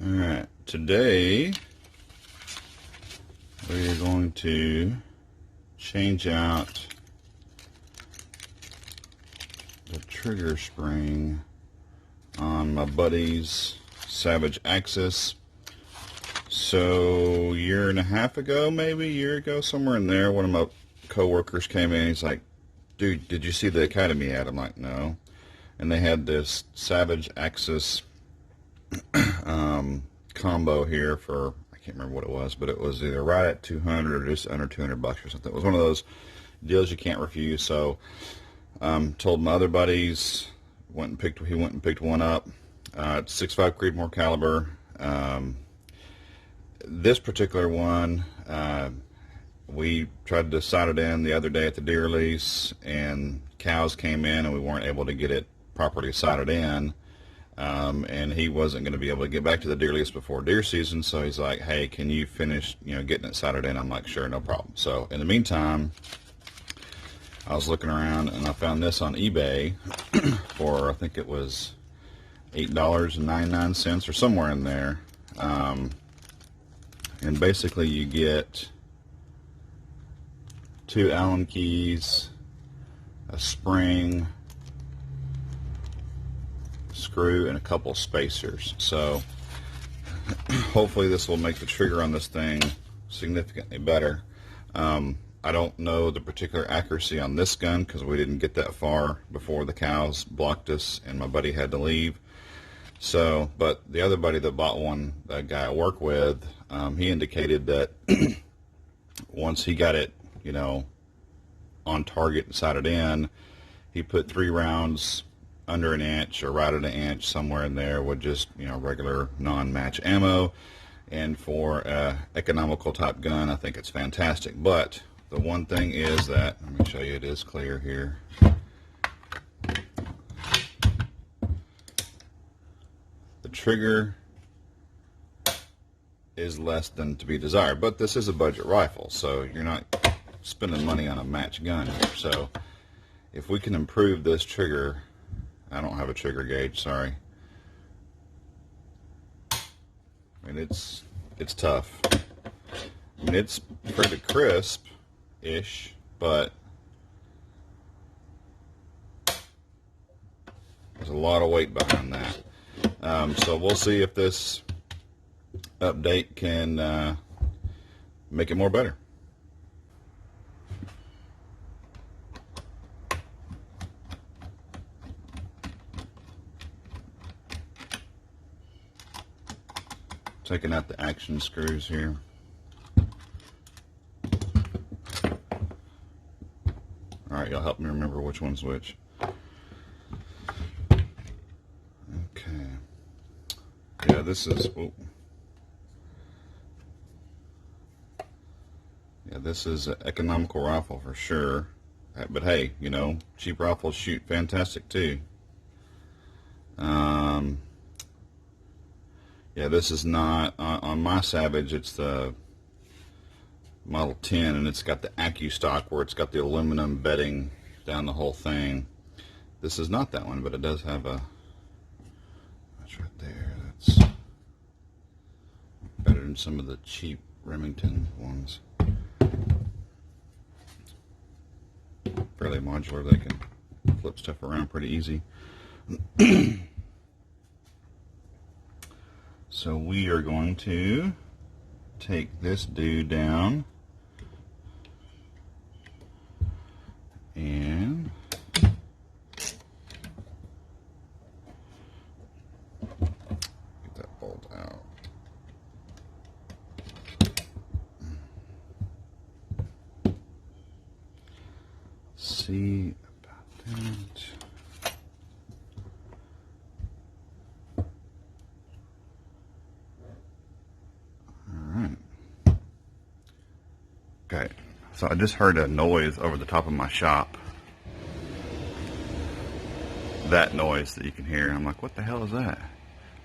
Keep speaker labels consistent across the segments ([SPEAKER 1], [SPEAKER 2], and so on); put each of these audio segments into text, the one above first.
[SPEAKER 1] Alright, today we're going to change out the trigger spring on my buddy's Savage Axis. So, a year and a half ago, maybe a year ago, somewhere in there, one of my co-workers came in. He's like, dude, did you see the Academy ad? I'm like, no. And they had this Savage Axis combo here for, I can't remember what it was, but it was either right at 200 or just under 200 bucks or something. It was one of those deals you can't refuse. So told my other buddies, he went and picked one up. It's 6.5 Creedmoor caliber. This particular one, we tried to sight it in the other day at the deer release, and cows came in and we weren't able to get it properly sighted in. And he wasn't going to be able to get back to the deer release before deer season, so he's like, hey, can you finish, getting it sighted in? I'm like, sure, no problem. So in the meantime, I was looking around and I found this on eBay for, I think it was $8.99 or somewhere in there. And basically you get 2 Allen keys, a spring, screw, and a couple spacers. So hopefully this will make the trigger on this thing significantly better. I don't know the particular accuracy on this gun because we didn't get that far before the cows blocked us and my buddy had to leave. So, but the other buddy that bought one, that guy I work with, he indicated that once he got it, on target and sighted in, he put 3 rounds under an inch or right at an inch, somewhere in there, with just regular non-match ammo. And for economical type gun, I think it's fantastic. But the one thing is that, let me show you, it is clear here. The trigger is less than to be desired, but this is a budget rifle, so you're not spending money on a match gun here. So if we can improve this trigger, I don't have a trigger gauge, sorry. I mean, it's tough. I mean, it's pretty crisp-ish, but there's a lot of weight behind that. So we'll see if this update can make it more better. Taking out the action screws here. Alright, y'all help me remember which one's which. Okay. Yeah, this is... Oh. Yeah, this is an economical rifle for sure. But hey, cheap rifles shoot fantastic too. Yeah, this is not, on my Savage, it's the Model 10, and it's got the AccuStock where it's got the aluminum bedding down the whole thing. This is not that one, but it does have a, that's right there, that's better than some of the cheap Remington ones. Fairly modular, they can flip stuff around pretty easy. So we are going to take this dude down and get that bolt out. See about that. Okay, so I just heard a noise over the top of my shop. That noise that you can hear. I'm like, what the hell is that?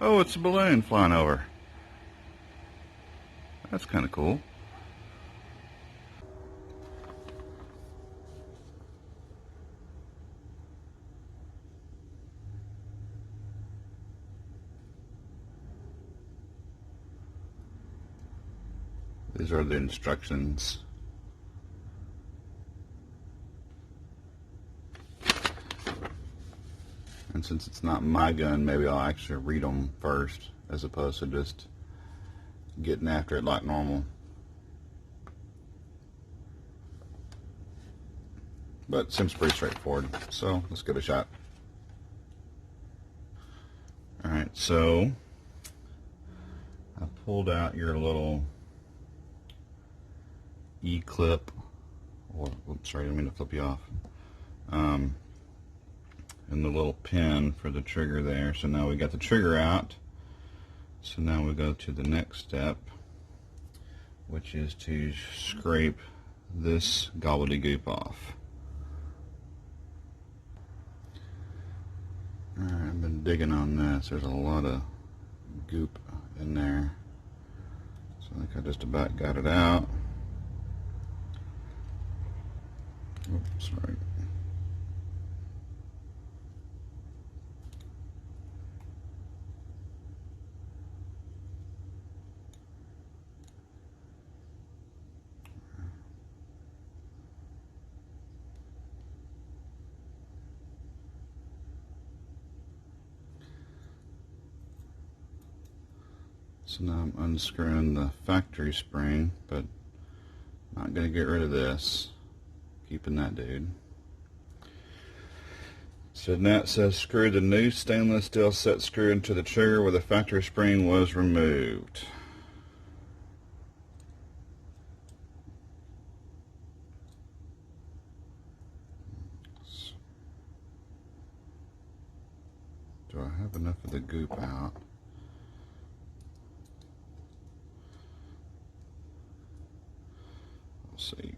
[SPEAKER 1] Oh, it's a balloon flying over. That's kind of cool. These are the instructions. And since it's not my gun, maybe I'll actually read them first as opposed to just getting after it like normal. But it seems pretty straightforward, so let's give it a shot. Alright, so I pulled out your little E-clip, or oops, sorry, I didn't mean to flip you off, and the little pin for the trigger there. So now we got the trigger out. So now we go to the next step, which is to scrape this gobbledygook off. Alright, I've been digging on this. There's a lot of goop in there. So I think I just about got it out. Oops, sorry. So now I'm unscrewing the factory spring, but not going to get rid of this. Keeping that dude. So now it says screw the new stainless steel set screw into the trigger where the factory spring was removed. Do I have enough of the goop out? See.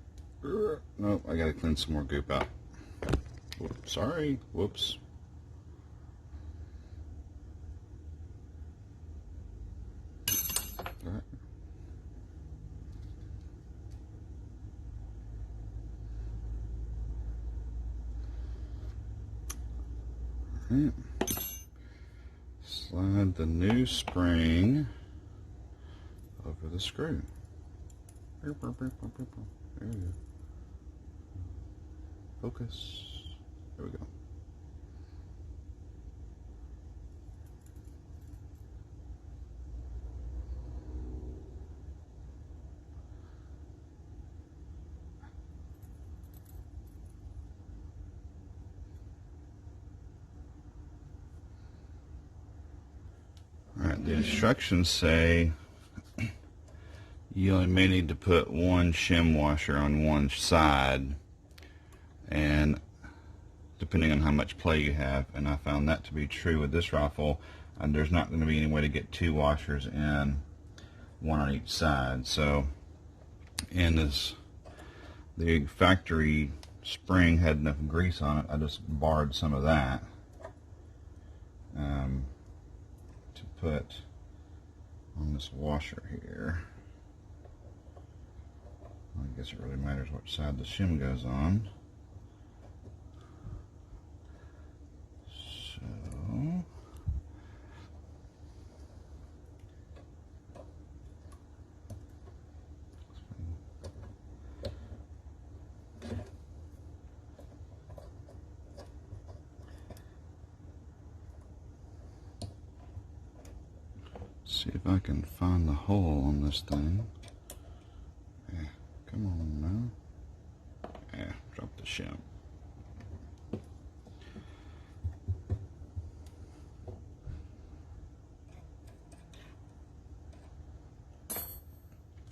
[SPEAKER 1] Nope, I gotta clean some more goop out. Whoops, sorry, whoops. All right. Slide the new spring over the screw. There we go. Focus. There we go. Alright, the instructions say you only may need to put one shim washer on one side, and depending on how much play you have, and I found that to be true with this rifle, and there's not going to be any way to get two washers in, one on each side. So, and as the factory spring had enough grease on it, I just borrowed some of that to put on this washer here. I guess it really matters which side the shim goes on. So, see if I can find the hole on this thing. Yeah, come on now. Yeah, drop the shim.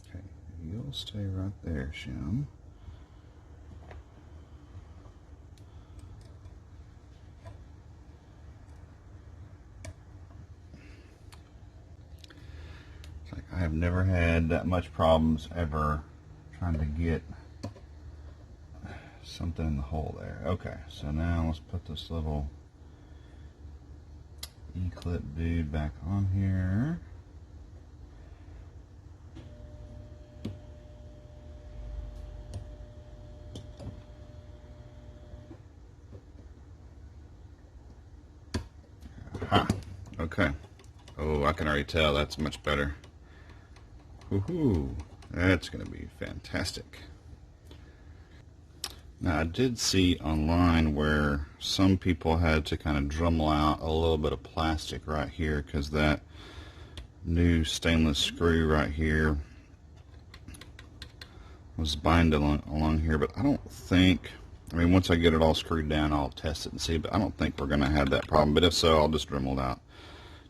[SPEAKER 1] Okay, you'll stay right there, shim. I have never had that much problems ever trying to get something in the hole there. Okay, so now let's put this little E-clip dude back on here. Aha, okay. Oh, I can already tell that's much better. Woohoo! That's going to be fantastic. Now, I did see online where some people had to kind of Dremel out a little bit of plastic right here because that new stainless screw right here was binding along here, but I don't think, I mean, once I get it all screwed down, I'll test it and see, but I don't think we're going to have that problem. But if so, I'll just Dremel it out.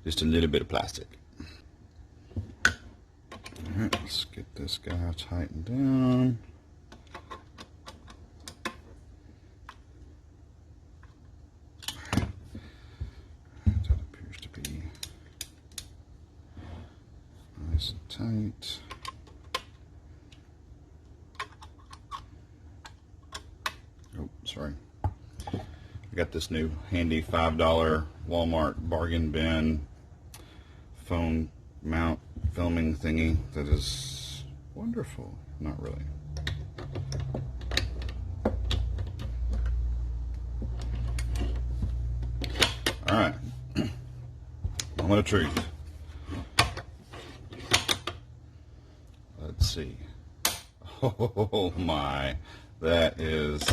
[SPEAKER 1] Just a little bit of plastic. Alright, let's get this guy tightened down. That appears to be nice and tight. Oh, sorry. I got this new handy $5 Walmart bargain bin phone mount filming thingy that is wonderful. Not really. Alright. Moment of truth. Let's see. Oh my. That is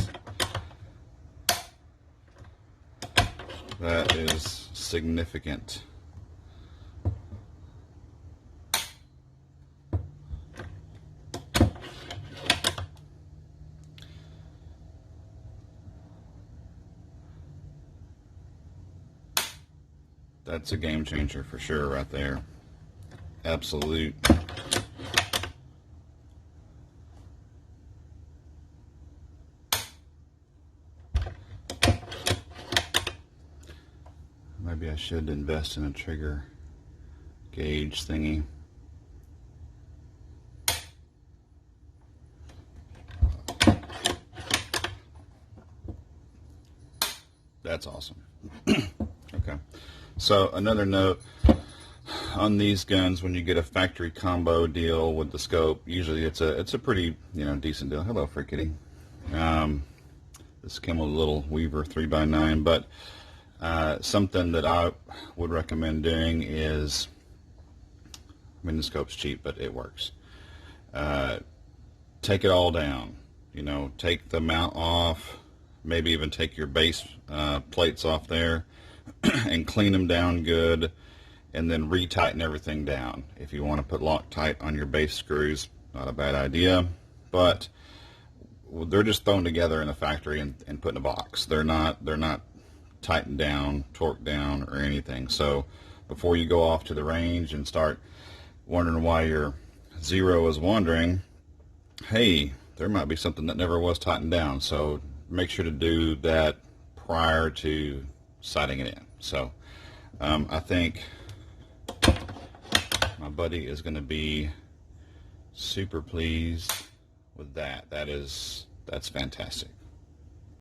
[SPEAKER 1] significant. That's a game changer for sure right there. Absolute. Maybe I should invest in a trigger gauge thingy. That's awesome. Okay. So another note on these guns, when you get a factory combo deal with the scope, usually it's a pretty decent deal. Hello, Free Kitty. This came with a little Weaver 3x9, but something that I would recommend doing is, I mean, the scope's cheap, but it works. Take it all down. Take the mount off, maybe even take your base plates off there and clean them down good, and then retighten everything down. If you want to put Loctite on your base screws, not a bad idea, but they're just thrown together in the factory and put in a box. They're not tightened down, torqued down, or anything. So before you go off to the range and start wondering why your zero is wandering, hey, there might be something that never was tightened down. So make sure to do that prior to sighting it in. So I think my buddy is going to be super pleased with that. That's fantastic.